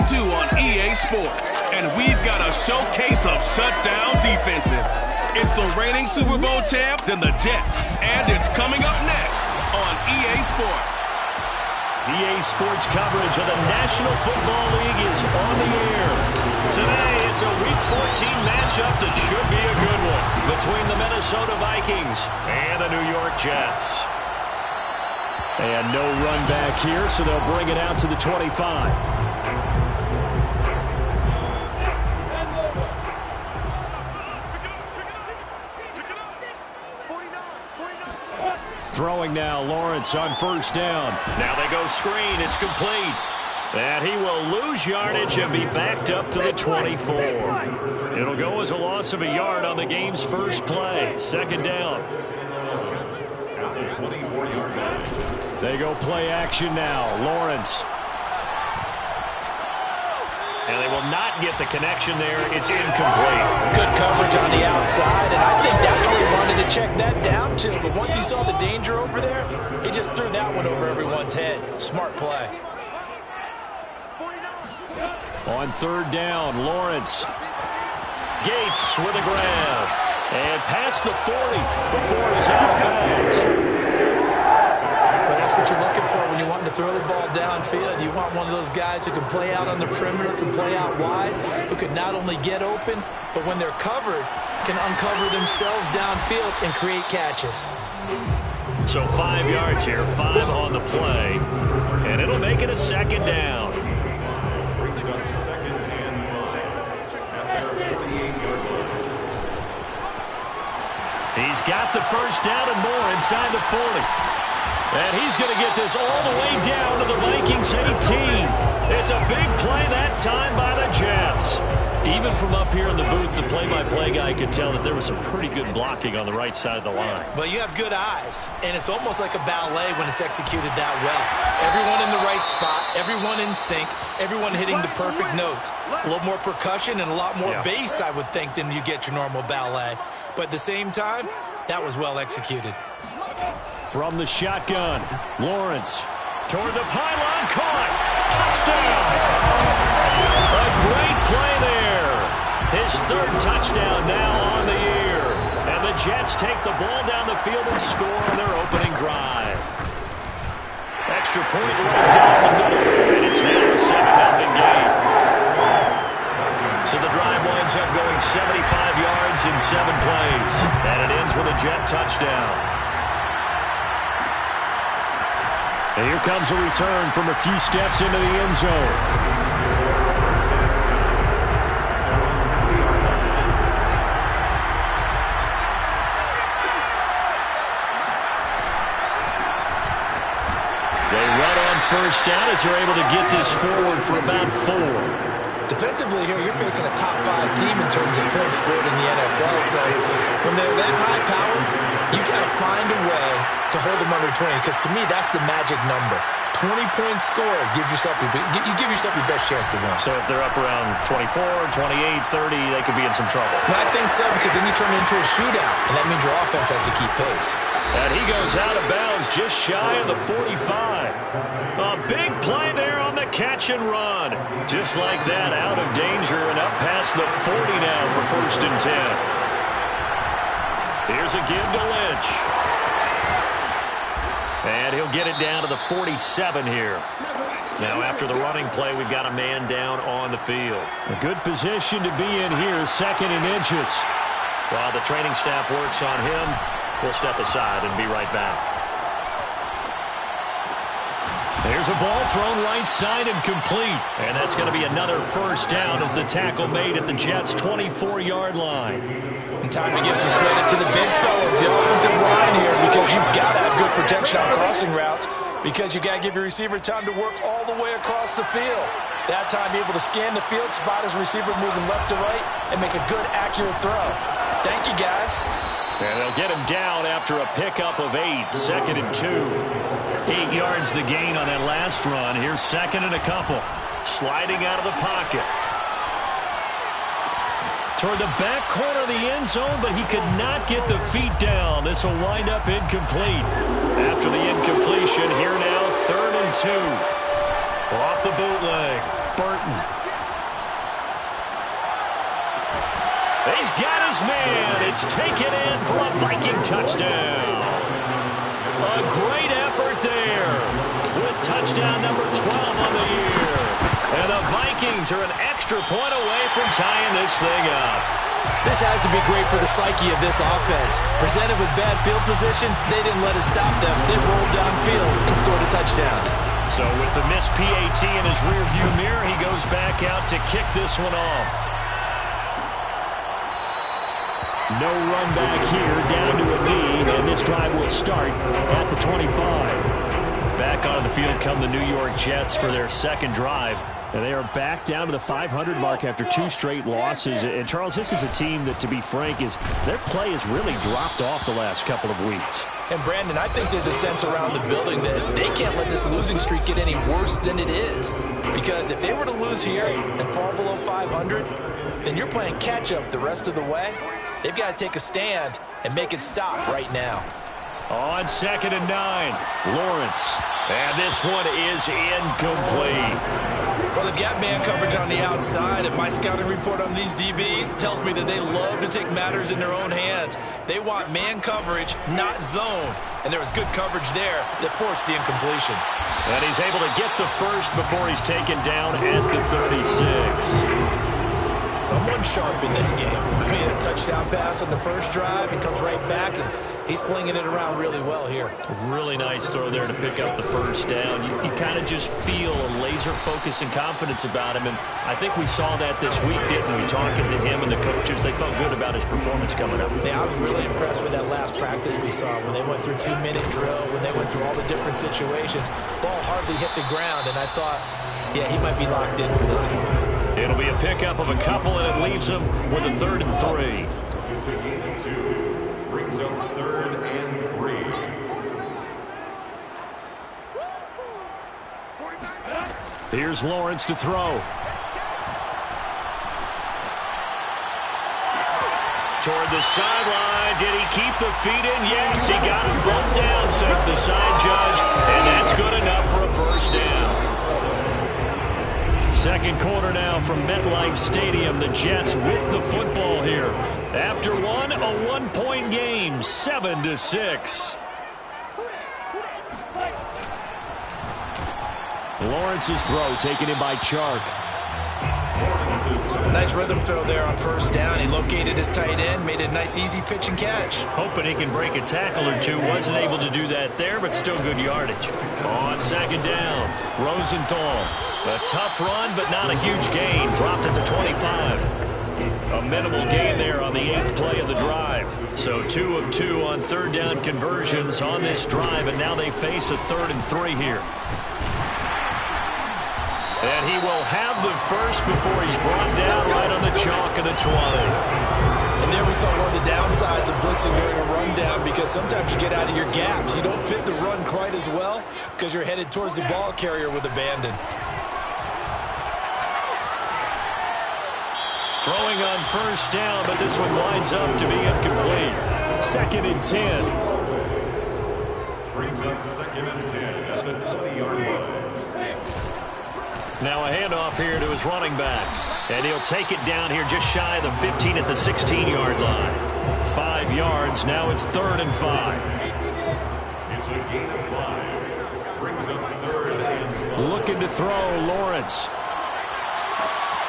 2 on EA Sports, and we've got a showcase of shutdown defenses. It's the reigning Super Bowl champs and the Jets, and it's coming up next on EA Sports. EA Sports coverage of the National Football League is on the air. Today, it's a Week 14 matchup that should be a good one between the Minnesota Vikings and the New York Jets. And no run back here, so they'll bring it out to the 25. Throwing now, Lawrence on first down. Now they go screen. It's complete. And he will lose yardage and be backed up to the 24. It'll go as a loss of a yard on the game's first play. Second down. They go play action now. Lawrence. And they will not get the connection there. It's incomplete. Good coverage on the outside, and I think that's where he wanted to check that down to. But once he saw the danger over there, he just threw that one over everyone's head. Smart play. On third down, Lawrence. Gates with a grab. And past the 40 before he's out of bounds. Well, that's what you're looking for when you want to throw the ball downfield. You want one of those guys who can play out on the perimeter, can play out wide, who can not only get open, but when they're covered, can uncover themselves downfield and create catches. So 5 yards here, 5 on the play, and it'll make it a second down. He's got the first down and more inside the 40. And he's going to get this all the way down to the Vikings 18. It's a big play that time by the Jets. Even from up here in the booth, the play-by-play guy could tell that there was some pretty good blocking on the right side of the line. Well, you have good eyes, and it's almost like a ballet when it's executed that well. Everyone in the right spot, everyone in sync, everyone hitting the perfect notes. A little more percussion and a lot more bass, I would think, than you get your normal ballet. But at the same time, that was well executed. From the shotgun, Lawrence toward the pylon, caught, touchdown! A great play there. His third touchdown now on the year. And the Jets take the ball down the field and score on their opening drive. Extra point right down the middle, and it's now a 7-0 game. So the drive winds up going 75 yards in 7 plays. And it ends with a Jet touchdown. And here comes a return from a few steps into the end zone. They run on first down as they're able to get this forward for about 4. Defensively here, you're facing a top 5 team in terms of points scored in the NFL. So when they're that high powered, you got to find a way to hold them under 20, because to me, that's the magic number. 20 points scored gives yourself you give yourself your best chance to win. So if they're up around 24, 28, 30, they could be in some trouble. I think so, because then you turn it into a shootout, and that means your offense has to keep pace. And he goes out of bounds just shy of the 45. A big play there on the catch and run. Just like that, out of danger and up past the 40 now for 1st and 10. Here's a give to Lynch. And he'll get it down to the 47 here. Now after the running play, we've got a man down on the field. A good position to be in here, 2nd and inches. While the training staff works on him, we'll step aside and be right back. There's a ball thrown right side and complete. And that's going to be another first down as the tackle made at the Jets' 24-yard line. And time to give some credit to the big fellas, the offensive line here, because you've got to have good protection on crossing routes, because you've got to give your receiver time to work all the way across the field. That time, be able to scan the field, spot his receiver moving left to right, and make a good, accurate throw. Thank you, guys. And they'll get him down after a pickup of 8, 2nd and 2. 8 yards the gain on that last run. Here's 2nd and a couple. Sliding out of the pocket. Toward the back corner of the end zone, but he could not get the feet down. This will wind up incomplete. After the incompletion, here now, 3rd and 2. Off the bootleg. Burton. He's got his man. It's taken in for a Viking touchdown. A great effort there with touchdown number 12 on the year. And the Vikings are an extra point away from tying this thing up. This has to be great for the psyche of this offense. Presented with bad field position, they didn't let it stop them. They rolled downfield and scored a touchdown. So with the missed PAT in his rearview mirror, he goes back out to kick this one off. No run back here, down to a knee, and this drive will start at the 25. Back onto the field come the New York Jets for their second drive. And they are back down to the 500 mark after 2 straight losses. And, Charles, this is a team that, to be frank, their play has really dropped off the last couple of weeks. And, Brandon, I think there's a sense around the building that they can't let this losing streak get any worse than it is. Because if they were to lose here and fall below 500, then you're playing catch-up the rest of the way. They've got to take a stand and make it stop right now. On 2nd and 9, Lawrence. And this one is incomplete. Well, they've got man coverage on the outside, and my scouting report on these DBs tells me that they love to take matters in their own hands. They want man coverage, not zone. And there was good coverage there that forced the incompletion. And he's able to get the first before he's taken down at the 36. Someone sharp in this game. I mean, a touchdown pass on the first drive and comes right back, and he's flinging it around really well here. Really nice throw there to pick up the first down. You kind of just feel a laser focus and confidence about him, and I think we saw that this week, didn't we? Talking to him and the coaches, they felt good about his performance coming up. Yeah, I was really impressed with that last practice we saw when they went through 2-minute drill, when they went through all the different situations. Ball hardly hit the ground, and I thought, yeah, he might be locked in for this one. It'll be a pickup of a couple, and it leaves him with a 3rd and 3. Brings up 3rd and 3. Here's Lawrence to throw. Toward the sideline. Did he keep the feet in? Yes, he got him bumped down, says the side judge, and that's good enough for a first down. Second quarter now from MetLife Stadium. The Jets with the football here. After a 1-point game, 7-6. Lawrence's throw taken in by Chark. Nice rhythm throw there on first down. He located his tight end, made a nice easy pitch and catch. Hoping he can break a tackle or two. Wasn't able to do that there, but still good yardage. On 2nd down, Rosenthal. A tough run, but not a huge gain. Dropped at the 25. A minimal gain there on the 8th play of the drive. So 2 of 2 on 3rd down conversions on this drive, and now they face a 3rd and 3 here. And he will have the first before he's brought down right on the chalk of the 20. And there we saw one of the downsides of blitzing during a rundown, because sometimes you get out of your gaps. You don't fit the run quite as well because you're headed towards the ball carrier with abandon. Throwing on first down, but this one winds up to be incomplete. 2nd and 10. Brings up 2nd and 10 at the 20-yard line. Now a handoff here to his running back. And he'll take it down here just shy of the 15 at the 16-yard line. 5 yards. Now it's 3rd and 5. It's a gain of 5. Brings up 3rd and 5. Looking to throw, Lawrence.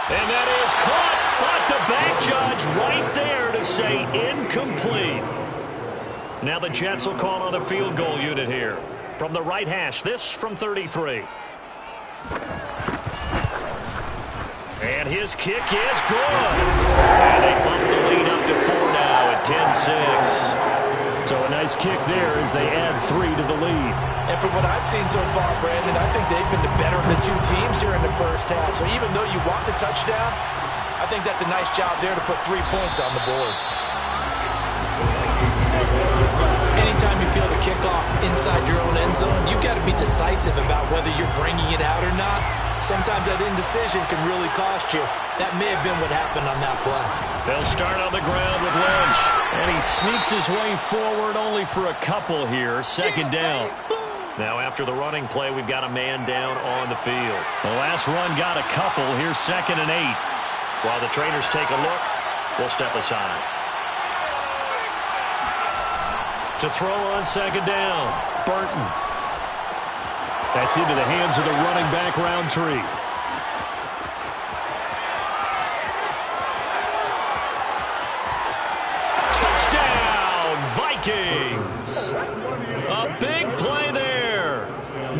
And that is caught. But the back judge right there to say incomplete. Now the Jets will call on the field goal unit here. From the right hash, this from 33. And his kick is good. And they bump the lead up to 4 now at 10-6. So a nice kick there as they add 3 to the lead. And from what I've seen so far, Brandon, I think they've been the better of the 2 teams here in the first half. So even though you want the touchdown, I think that's a nice job there to put 3 points on the board. Anytime you feel the kickoff inside your own end zone, you've got to be decisive about whether you're bringing it out or not. Sometimes that indecision can really cost you. That may have been what happened on that play. They'll start on the ground with Lynch. And he sneaks his way forward only for a couple here. 2nd down. Now after the running play, we've got a man down on the field. The last run got a couple. Here's 2nd and 8. While the trainers take a look, we'll step aside. To throw on 2nd down, Burton. That's into the hands of the running back, Roundtree. Touchdown, Vikings. A big play there.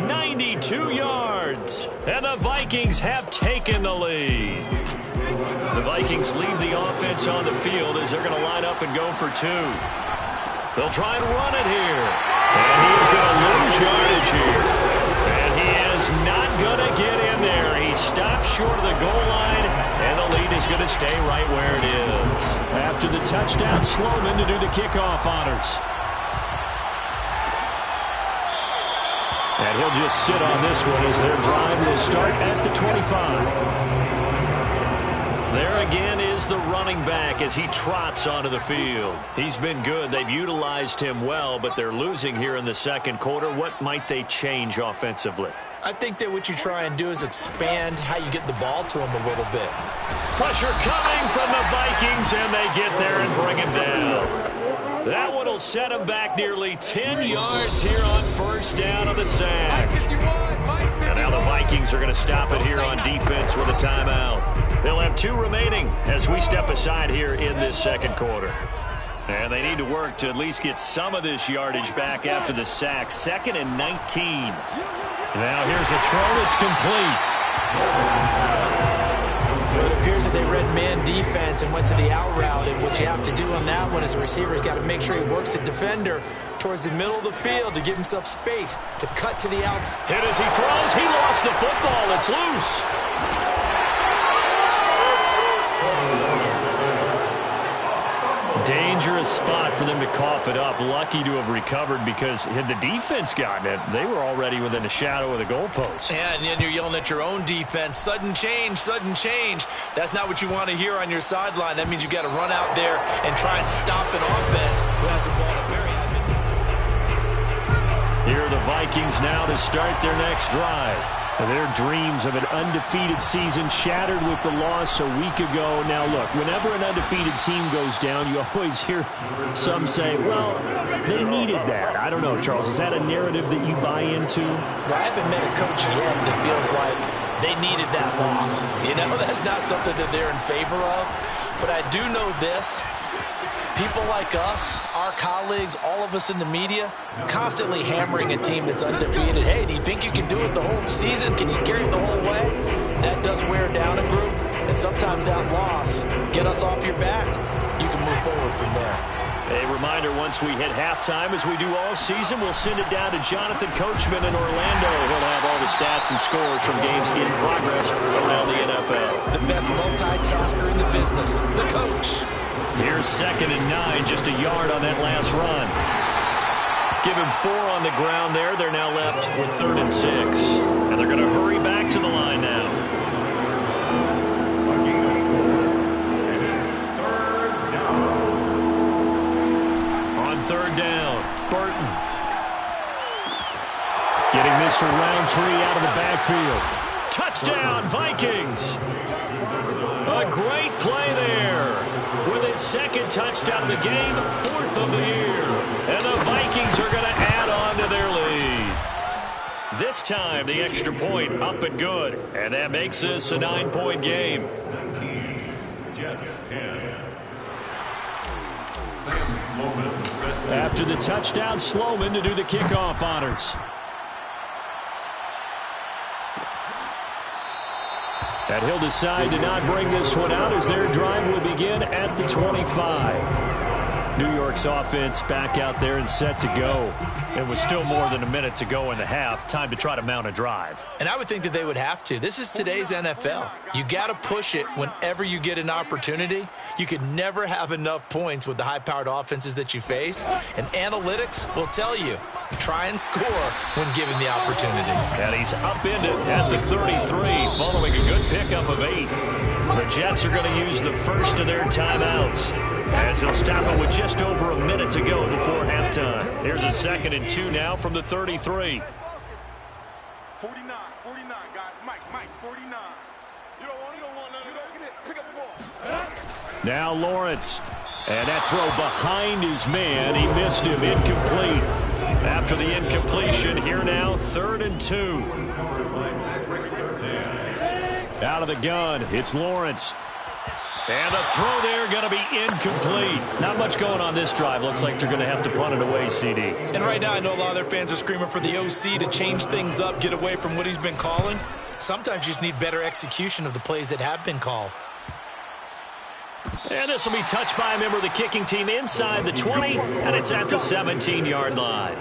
92 yards. And the Vikings have taken the lead. The Vikings leave the offense on the field as they're going to line up and go for 2. They'll try and run it here. And he's going to lose yardage here. And he is not going to get in there. He stops short of the goal line, and the lead is going to stay right where it is. After the touchdown, Sloman to do the kickoff honors. And he'll just sit on this one as their drive will start at the 25. There again is the running back as he trots onto the field. He's been good. They've utilized him well, but they're losing here in the second quarter. What might they change offensively? I think that what you try and do is expand how you get the ball to him a little bit. Pressure coming from the Vikings, and they get there and bring him down. That one will set him back nearly 10 yards here on 1st down of the sack. And now the Vikings are going to stop it here on defense with a timeout. They'll have 2 remaining as we step aside here in this second quarter. And they need to work to at least get some of this yardage back after the sack. 2nd and 19. Now here's a throw that's complete. Well, it appears that they read man defense and went to the out route. And what you have to do on that one as a receiver's got to make sure he works the defender towards the middle of the field to give himself space to cut to the outside. Hit as he throws. He lost the football. It's loose. Dangerous spot for them to cough it up. Lucky to have recovered because had the defense gotten it, they were already within the shadow of the goalpost. Yeah, and then you're yelling at your own defense. Sudden change, sudden change. That's not what you want to hear on your sideline. That means you've got to run out there and try and stop an offense who has the ball at very advantageous. Here are the Vikings now to start their next drive. Their dreams of an undefeated season shattered with the loss a week ago. Now, look, whenever an undefeated team goes down, you always hear some say, well, they needed that. I don't know, Charles. Is that a narrative that you buy into? Well, I haven't met a coach yet that feels like they needed that loss. You know, that's not something that they're in favor of. But I do know this. People like us, our colleagues, all of us in the media, constantly hammering a team that's undefeated. Hey, do you think you can do it the whole season? Can you carry it the whole way? That does wear down a group, and sometimes that loss, get us off your back, you can move forward from there. A reminder, once we hit halftime, as we do all season, we'll send it down to Jonathan Coachman in Orlando. He'll have all the stats and scores from games in progress around the NFL. The best multitasker in the business, the coach. Here's 2nd and 9, just a yard on that last run. Give him 4 on the ground there. They're now left with 3rd and 6. And they're going to hurry back to the line now. It is 3rd down. On 3rd down, Burton. Getting this from Roundtree out of the backfield. Touchdown, Vikings. A great play there. With his 2nd touchdown of the game, 4th of the year. And the Vikings are going to add on to their lead. This time, the extra point up and good. And that makes this a 9-point game. 19, Jets 10. Sam Sloman set to After the touchdown, Sloman to do the kickoff honors. And he'll decide to not bring this one out as their drive will begin at the 25. New York's offense back out there and set to go. It was still more than a minute to go in the half. Time to try to mount a drive. And I would think that they would have to. This is today's NFL. You got to push it whenever you get an opportunity. You could never have enough points with the high-powered offenses that you face. And analytics will tell you, try and score when given the opportunity. And he's upended at the 33 following a good pickup of 8. The Jets are going to use the first of their timeouts as they'll stop it with just over a minute to go before halftime. Here's a 2nd and 2 now from the 33. Now Lawrence. And that throw behind his man. He missed him. Incomplete. After the incompletion, here now, 3rd and 2. Out of the gun, it's Lawrence. And the throw there going to be incomplete. Not much going on this drive. Looks like they're going to have to punt it away, CD. And right now I know a lot of their fans are screaming for the OC to change things up, get away from what he's been calling. Sometimes you just need better execution of the plays that have been called. And this will be touched by a member of the kicking team inside the 20, and it's at the 17-yard line.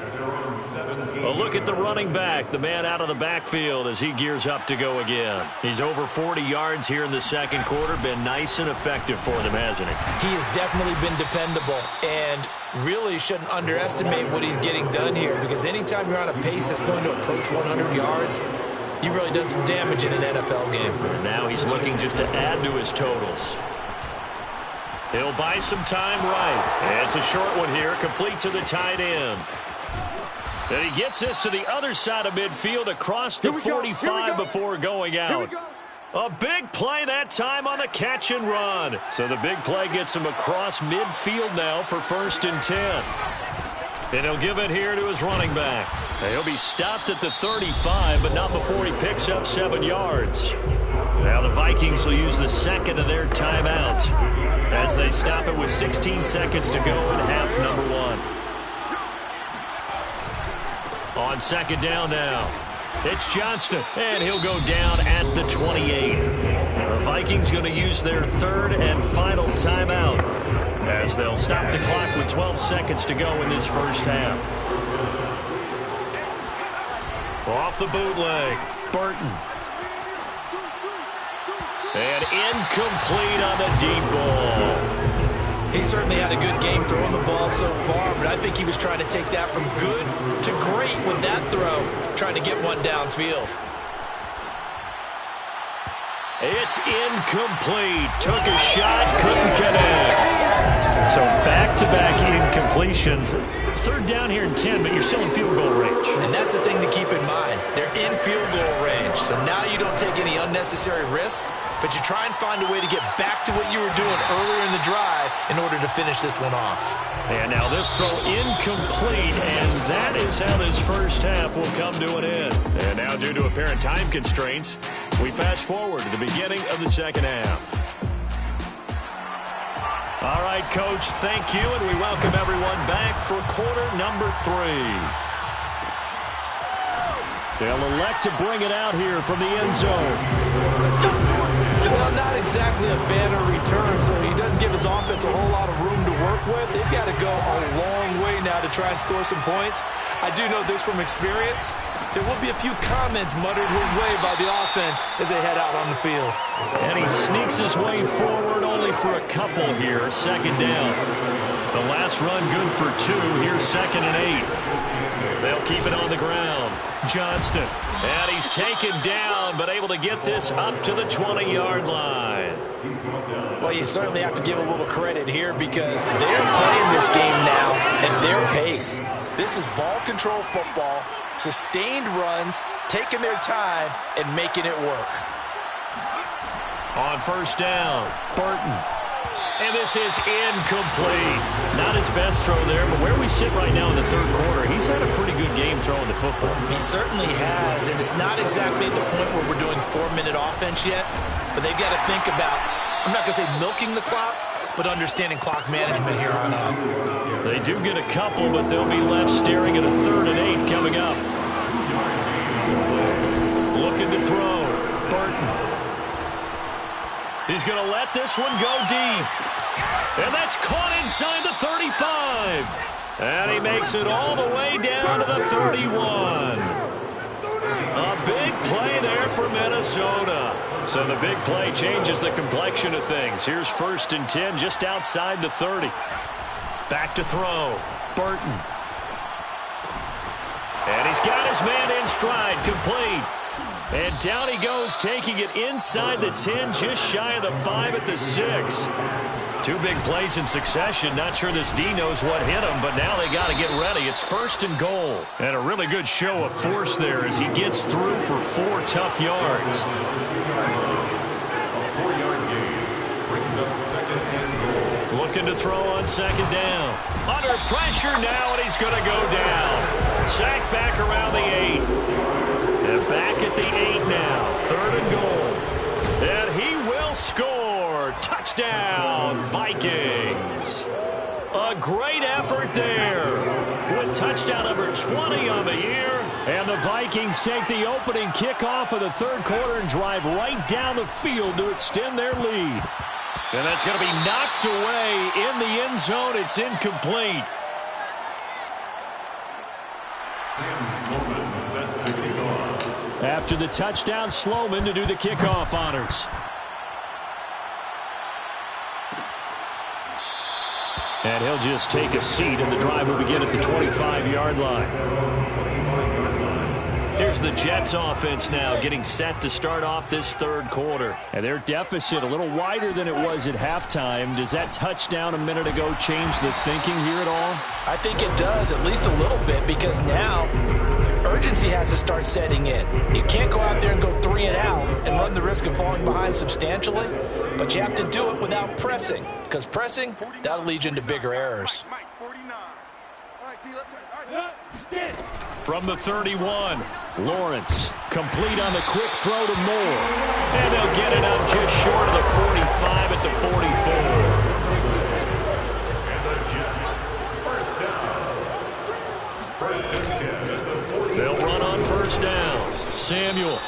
A look at the running back, the man out of the backfield as he gears up to go again. He's over 40 yards here in the second quarter. Been nice and effective for them, hasn't he? He has definitely been dependable, and really shouldn't underestimate what he's getting done here, because anytime you're on a pace that's going to approach 100 yards, you've really done some damage in an NFL game. And now he's looking just to add to his totals. He'll buy some time right. And it's a short one here, complete to the tight end. And he gets this to the other side of midfield across the 45 before going out. A big play that time on the catch and run. So the big play gets him across midfield now for 1st and 10. And he'll give it here to his running back. And he'll be stopped at the 35, but not before he picks up 7 yards. Now the Vikings will use the second of their timeouts as they stop it with 16 seconds to go in half number 1. On 2nd down now, it's Johnston, and he'll go down at the 28. The Vikings going to use their 3rd and final timeout as they'll stop the clock with 12 seconds to go in this first half. Off the bootleg, Burton. And incomplete on the deep ball. He certainly had a good game throwing the ball so far, but I think he was trying to take that from good to great with that throw, trying to get one downfield. It's incomplete. Took a shot, couldn't connect. So back-to-back incompletions. 3rd down here and 10, but you're still in field goal range. And that's the thing to keep in mind. They're in field goal range, so now you don't take any unnecessary risks, but you try and find a way to get back to what you were doing earlier in the drive in order to finish this one off. And now this throw incomplete, and that is how this first half will come to an end. And now, due to apparent time constraints, we fast forward to the beginning of the second half. All right, Coach, thank you, and we welcome everyone back for quarter number 3. They'll elect to bring it out here from the end zone. Well, not exactly a banner return, so he doesn't give his offense a whole lot of room to work with. They've got to go a long way now to try and score some points. I do know this from experience. There will be a few comments muttered his way by the offense as they head out on the field. And he sneaks his way forward only for a couple here. 2nd down. The last run good for 2. Here's 2nd and 8. They'll keep it on the ground. Johnston. And he's taken down, but able to get this up to the 20-yard line. Well, you certainly have to give a little credit here because they're playing this game now at their pace. This is ball control football, sustained runs, taking their time, and making it work. On 1st down, Burton. And this is incomplete. Not his best throw there, but where we sit right now in the 3rd quarter, he's had a pretty good game throwing the football. He certainly has, and it's not exactly at the point where we're doing 4-minute offense yet, but they've got to think about, I'm not going to say milking the clock, but understanding clock management here on out. They do get a couple, but they'll be left staring at a 3rd and 8 coming up. Looking to throw. Burton. He's going to let this one go deep. And that's caught inside the 35. And he makes it all the way down to the 31. A big play there for Minnesota. So the big play changes the complexion of things. Here's 1st and 10 just outside the 30. Back to throw. Burton. And he's got his man in stride, complete. And down he goes, taking it inside the 10, just shy of the 5 at the 6. 2 big plays in succession. Not sure this D knows what hit him, but now they got to get ready. It's 1st and goal. And a really good show of force there as he gets through for 4 tough yards. A 4-yard gain brings up 2nd and Looking to throw on second down. Under pressure now, and he's going to go down. Sacked back around the 8. And back at the 8 now. 3rd and goal. And he will score. Touchdown, Vikings. A great effort there. With touchdown number 20 on the year. And the Vikings take the opening kickoff of the 3rd quarter and drive right down the field to extend their lead. And that's going to be knocked away in the end zone. It's incomplete. Sam Sloman set to kick off. After the touchdown, Sloman to do the kickoff honors. And he'll just take a seat, and the drive will begin at the 25-yard line. Here's the Jets offense now getting set to start off this 3rd quarter. And their deficit a little wider than it was at halftime. Does that touchdown a minute ago change the thinking here at all? I think it does, at least a little bit, because now urgency has to start setting in. You can't go out there and go 3 and out and run the risk of falling behind substantially, but you have to do it without pressing, because pressing, that'll lead you into bigger errors. From the 31, Lawrence, complete on the quick throw to Moore. And they'll get it up just short of the 45 at the 44. And the Jets, first down. 1st and 10 at the 40. They'll run on 1st down. Samuel,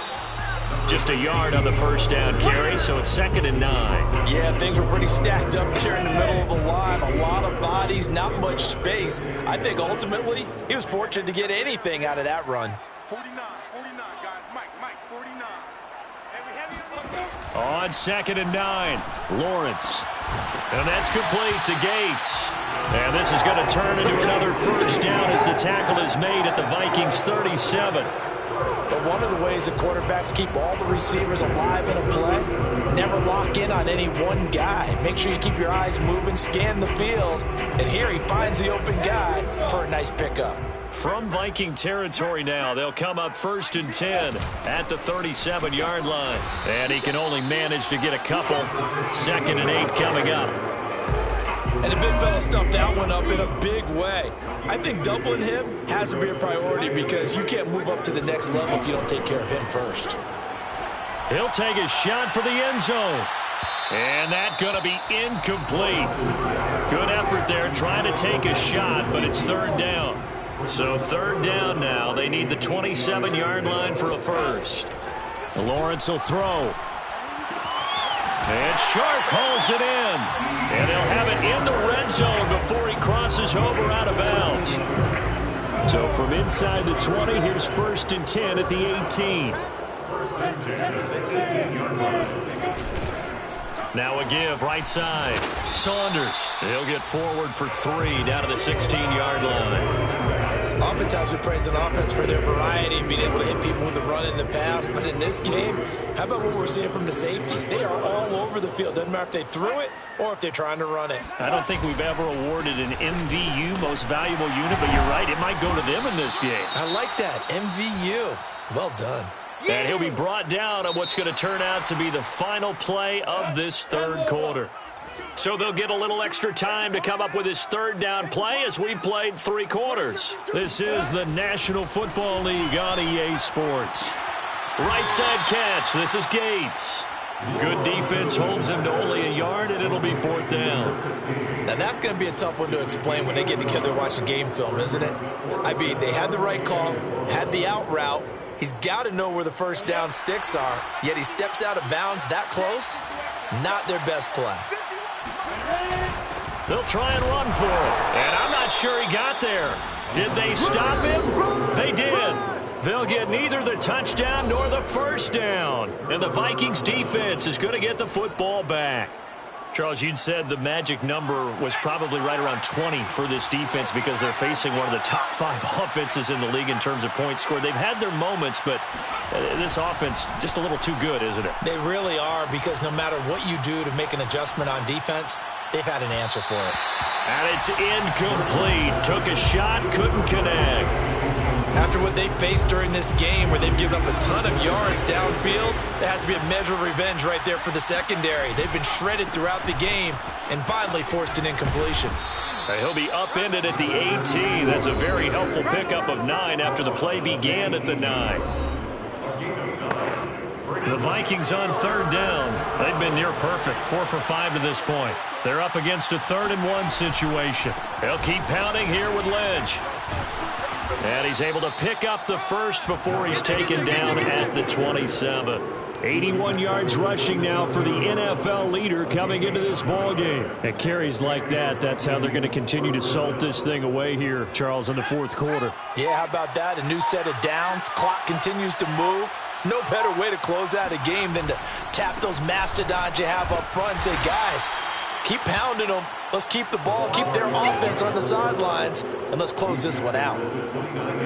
just a yard on the 1st down carry, so it's 2nd and 9. Yeah, things were pretty stacked up there in the middle of the line. A lot of bodies, not much space. I think ultimately he was fortunate to get anything out of that run. 49, guys. Mike, 49. On 2nd and 9, Lawrence. And that's complete to Gates. And this is going to turn into another 1st down as the tackle is made at the Vikings 37. But one of the ways that quarterbacks keep all the receivers alive in a play, never lock in on any one guy. Make sure you keep your eyes moving, scan the field. And here he finds the open guy for a nice pickup. From Viking territory now, they'll come up 1st and 10 at the 37-yard line. And he can only manage to get a couple. 2nd and 8 coming up. And the big fella stuffed that one up in a big way. I think doubling him has to be a priority because you can't move up to the next level if you don't take care of him first. He'll take a shot for the end zone. And that's going to be incomplete. Good effort there trying to take a shot, but it's 3rd down. So 3rd down now. They need the 27-yard line for a first. Lawrence will throw. And Sharp hauls it in. And they'll have it in the red zone before he crosses over out of bounds. So from inside the 20, here's 1st and 10 at the 18. 1st and 10 at the 18-yard line. Now a give right side. Saunders. He'll get forward for 3 down to the 16-yard line. Oftentimes we praise an offense for their variety and being able to hit people with the run in the pass. But in this game, how about what we're seeing from the safeties? They are all over the field. Doesn't matter if they threw it or if they're trying to run it. I don't think we've ever awarded an MVU, most valuable unit, but you're right. It might go to them in this game. I like that. MVU. Well done. And he'll be brought down on what's going to turn out to be the final play of this 3rd quarter. So they'll get a little extra time to come up with his 3rd down play as we played 3 quarters. This is the National Football League on EA Sports. Right side catch. This is Gates. Good defense holds him to only a yard, and it'll be 4th down. Now that's going to be a tough one to explain when they get together and watch the game film, isn't it? I mean, they had the right call, had the out route. He's got to know where the 1st down sticks are, yet he steps out of bounds that close. Not their best play. They'll try and run for it, and I'm not sure he got there. Did they stop him? They did. They'll get neither the touchdown nor the 1st down, and the Vikings defense is going to get the football back. Charles, you'd said the magic number was probably right around 20 for this defense because they're facing one of the top 5 offenses in the league in terms of points scored. They've had their moments, but this offense just a little too good, isn't it? They really are, because no matter what you do to make an adjustment on defense, they've had an answer for it. And it's incomplete. Took a shot, couldn't connect. After what they faced during this game where they've given up a ton of yards downfield, there has to be a measure of revenge right there for the secondary. They've been shredded throughout the game and finally forced an incompletion. He'll be upended at the 18. That's a very helpful pickup of 9 after the play began at the 9. The Vikings on third down. They've been near perfect, 4 for 5 to this point. They're up against a 3rd and 1 situation. They'll keep pounding here with Lynch. And he's able to pick up the first before he's taken down at the 27. 81 yards rushing now for the NFL leader coming into this ball game. At carries like that, that's how they're going to continue to salt this thing away here, Charles, in the 4th quarter. Yeah, how about that? A new set of downs. Clock continues to move. No better way to close out a game than to tap those mastodons you have up front and say, guys, keep pounding them. Let's keep the ball, keep their offense on the sidelines, and let's close this one out.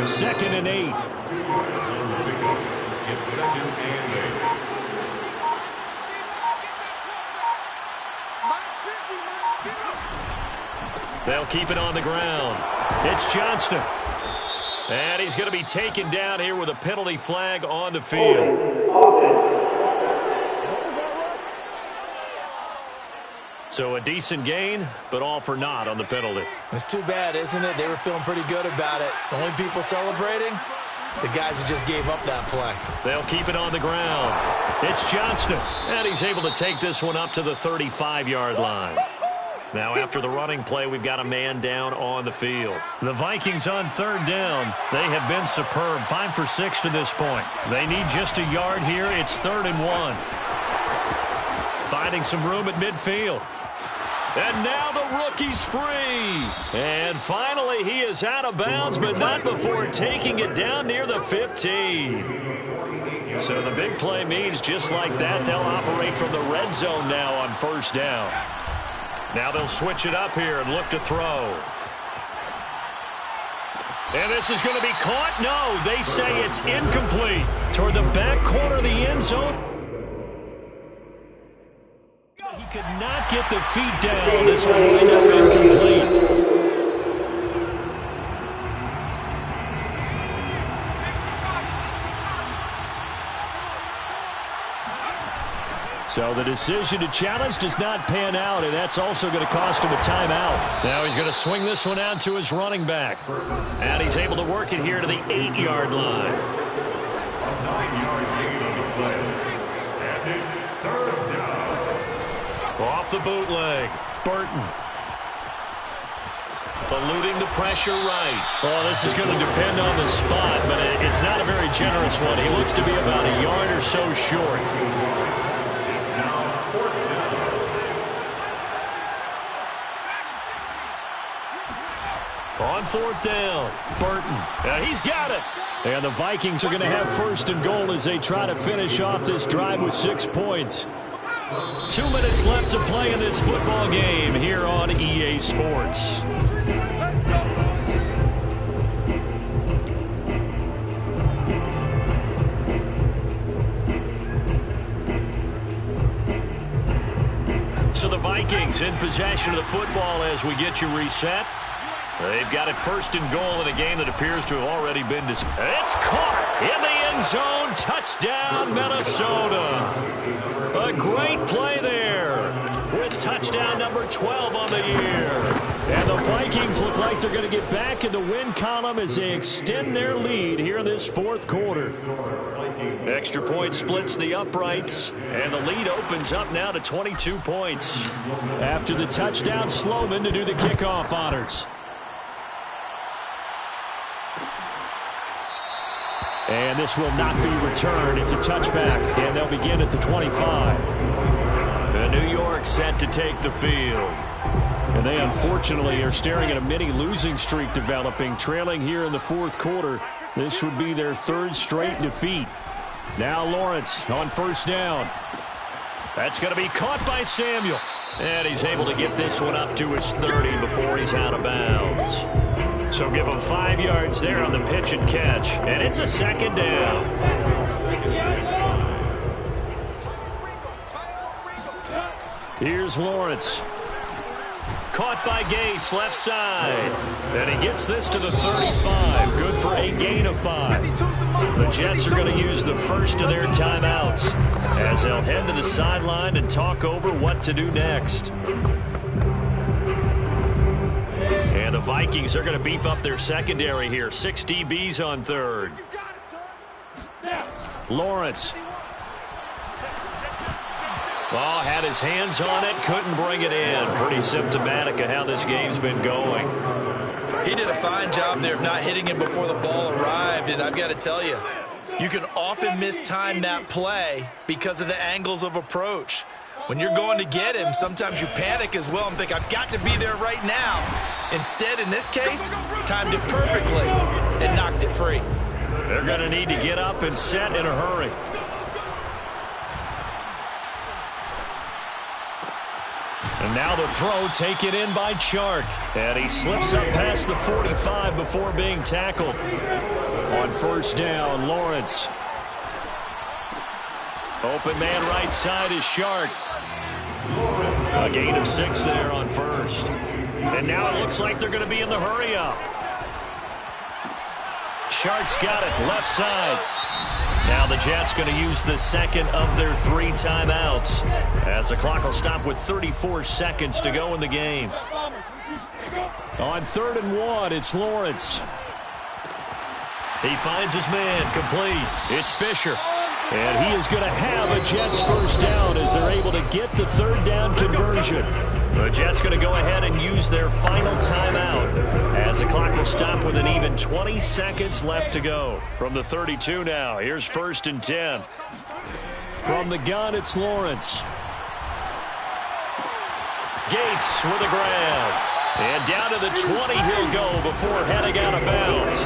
2nd and 8. It's 2nd and 8. They'll keep it on the ground. It's Johnston. And he's going to be taken down here with a penalty flag on the field. So a decent gain, but all for naught on the penalty. It's too bad, isn't it? They were feeling pretty good about it. The only people celebrating, the guys who just gave up that play. They'll keep it on the ground. It's Johnston. And he's able to take this one up to the 35-yard line. Now after the running play, we've got a man down on the field. The Vikings on third down. They have been superb, 5 for 6 to this point. They need just a yard here. It's 3rd and 1. Finding some room at midfield. And now the rookie's free. And finally, he is out of bounds, but not before taking it down near the 15. So the big play means just like that, they'll operate from the red zone now on 1st down. Now they'll switch it up here and look to throw. And this is going to be caught. No, they say it's incomplete. Toward the back corner of the end zone. He could not get the feet down. This one wind up incomplete. So the decision to challenge does not pan out, and that's also going to cost him a timeout. Now he's going to swing this one out to his running back. And he's able to work it here to the 8-yard line. 9-yard gain on the play. And it's 3rd down. Off the bootleg. Burton. Eluding the pressure right. Oh, this is going to depend on the spot, but it's not a very generous one. He looks to be about a yard or so short. On 4th down, Burton. He's got it. And the Vikings are going to have 1st and goal as they try to finish off this drive with 6 points. 2 minutes left to play in this football game here on EA Sports. So the Vikings in possession of the football as we get you reset. They've got it 1st and goal in a game that appears to have already been decided. It's caught in the end zone. Touchdown, Minnesota. A great play there with touchdown number 12 on the year. And the Vikings look like they're going to get back in the win column as they extend their lead here in this 4th quarter. Extra point splits the uprights, and the lead opens up now to 22 points. After the touchdown, Sloman to do the kickoff honors. And this will not be returned. It's a touchback, and they'll begin at the 25. And New York set to take the field. And they unfortunately are staring at a mini losing streak developing, trailing here in the 4th quarter. This would be their 3rd straight defeat. Now Lawrence on 1st down. That's going to be caught by Samuel. And he's able to get this one up to his 30 before he's out of bounds. So give him 5 yards there on the pitch and catch. And it's a 2nd down. Here's Lawrence. caught by Gates, left side. And he gets this to the 35. Good for a gain of 5. The Jets are going to use the first of their timeouts as they'll head to the sideline and talk over what to do next. And the Vikings are going to beef up their secondary here. 6 DBs on third. Lawrence. Oh, had his hands on it, couldn't bring it in. Pretty symptomatic of how this game's been going. He did a fine job there of not hitting him before the ball arrived, and I've got to tell you, you can often mistime that play because of the angles of approach. When you're going to get him, sometimes you panic as well and think, I've got to be there right now. Instead, in this case, timed it perfectly and knocked it free. They're going to need to get up and set in a hurry. And now the throw taken in by Chark. And he slips up past the 45 before being tackled. On first down, Lawrence. Open man right side is Chark. A gain of 6 there on first. And now it looks like they're going to be in the hurry up. Chark's got it, left side. Now the Jets going to use the second of their 3 timeouts as the clock will stop with 34 seconds to go in the game. On 3rd and 1, it's Lawrence. He finds his man, complete. It's Fisher. And he is going to have a Jets first down as they're able to get the 3rd down conversion. The Jets going to go ahead and use their final timeout as the clock will stop with an even 20 seconds left to go. From the 32 now, here's 1st and 10. From the gun, it's Lawrence. Gates with a grab. And down to the 20 he'll go before heading out of bounds.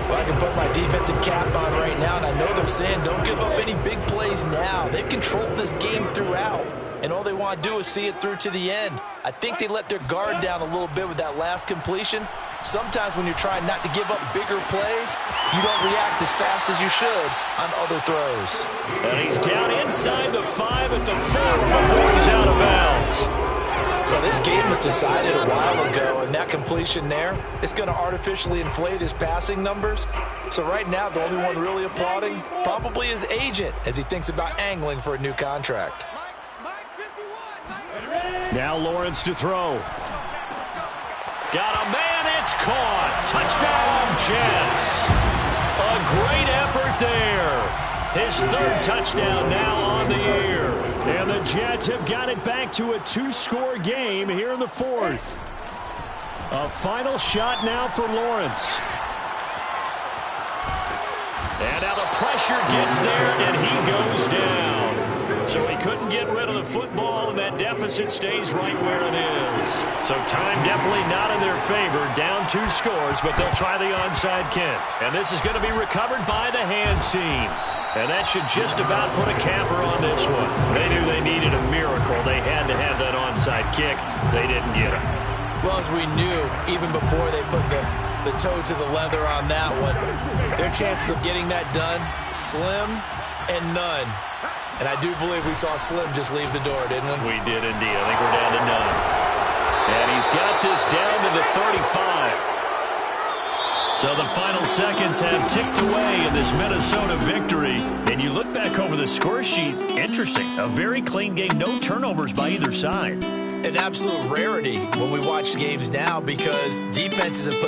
Well, I can put my defensive cap on right now, and I know they're saying don't give up any big plays now. They've controlled this game throughout, and all they want to do is see it through to the end. I think they let their guard down a little bit with that last completion. Sometimes when you're trying not to give up bigger plays, you don't react as fast as you should on other throws. And he's down inside the 5 at the 4 before he's out of bounds. Well, this game was decided a while ago, and that completion there is going to artificially inflate his passing numbers. So right now, the only one really applauding probably his agent as he thinks about angling for a new contract. Now Lawrence to throw. Got a man, it's caught. Touchdown, Jets. A great effort there. His 3rd touchdown now on the year. And the Jets have got it back to a 2-score game here in the 4th. A final shot now for Lawrence. And now the pressure gets there, and he goes down. So he couldn't get rid of the football, and that deficit stays right where it is. So time definitely not in their favor. Down 2 scores, but they'll try the onside kick. And this is going to be recovered by the hands team. And that should just about put a capper on this one. They knew they needed a miracle. They had to have that onside kick. They didn't get it. Well, as we knew, even before they put the toe to the leather on that one, their chances of getting that done, slim and none. And I do believe we saw Slim just leave the door, didn't we? We did indeed. I think we're down to none. And he's got this down to the 35. So the final seconds have ticked away in this Minnesota victory. And you look back over the score sheet, interesting. A very clean game, no turnovers by either side. An absolute rarity when we watch games now because defenses have put